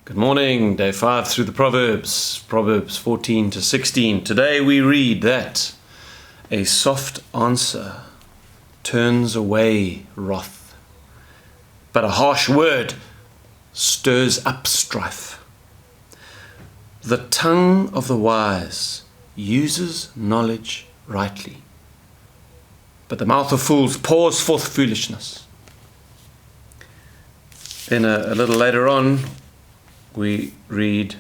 Good morning, day 5 through the Proverbs 14 to 16. Today we read that a soft answer turns away wrath, but a harsh word stirs up strife. The tongue of the wise uses knowledge rightly, but the mouth of fools pours forth foolishness. Then a little later on, we read,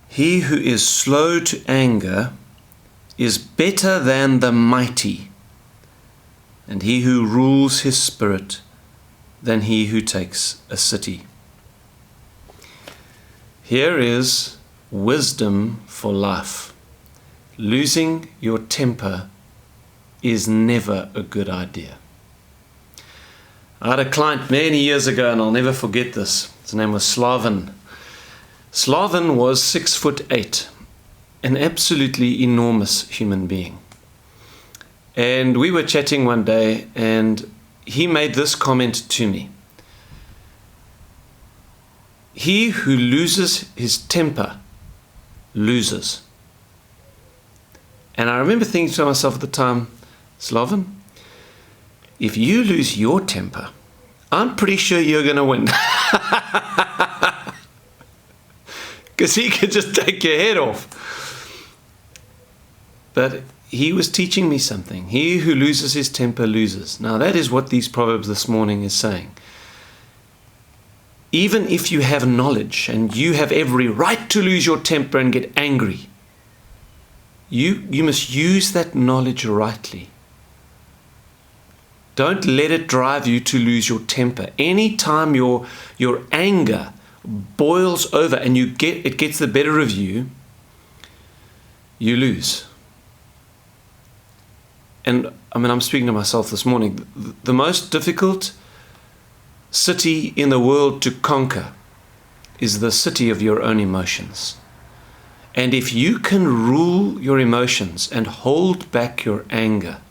"He who is slow to anger is better than the mighty, and he who rules his spirit than he who takes a city." Here is wisdom for life. Losing your temper is never a good idea. I had a client many years ago, and I'll never forget this. His name was Slaven. Slaven was 6'8", an absolutely enormous human being. And we were chatting one day, and he made this comment to me. "He who loses his temper loses." And I remember thinking to myself at the time, Slaven, if you lose your temper, I'm pretty sure you're going to win. Because he could just take your head off. But he was teaching me something. He who loses his temper loses. Now that is what these Proverbs this morning is saying. Even if you have knowledge and you have every right to lose your temper and get angry, you must use that knowledge rightly. Don't let it drive you to lose your temper. Anytime your anger boils over and it gets the better of you, you lose. And I'm speaking to myself this morning. The most difficult city in the world to conquer is the city of your own emotions. And if you can rule your emotions and hold back your anger,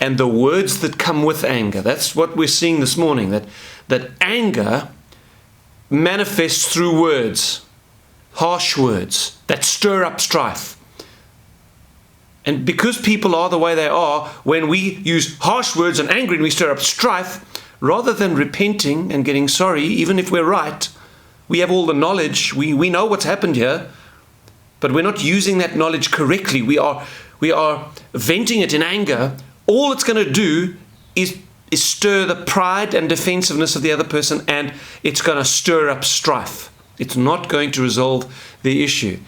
and the words that come with anger, that's what we're seeing this morning, that anger manifests through words, harsh words that stir up strife. And because people are the way they are, when we use harsh words and anger and we stir up strife, rather than repenting and getting sorry, even if we're right, we have all the knowledge, we know what's happened here, but we're not using that knowledge correctly. We are venting it in anger. All it's going to do is stir the pride and defensiveness of the other person, and it's going to stir up strife. It's not going to resolve the issue.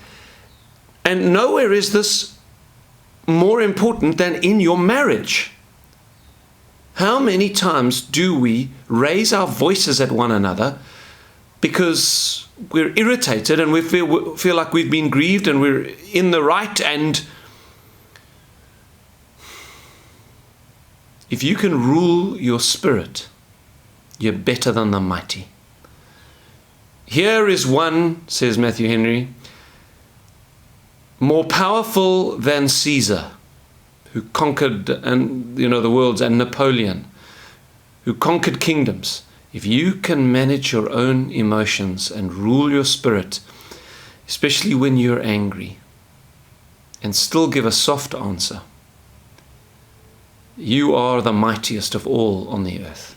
And nowhere is this more important than in your marriage. How many times do we raise our voices at one another because we're irritated and we feel like we've been grieved and we're in the right? And if you can rule your spirit, you're better than the mighty. Here is one, says Matthew Henry, more powerful than Caesar, who conquered the worlds, and Napoleon, who conquered kingdoms. If you can manage your own emotions and rule your spirit, especially when you're angry, and still give a soft answer, you are the mightiest of all on the earth.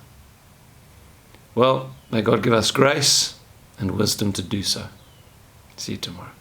Well, may God give us grace and wisdom to do so. See you tomorrow.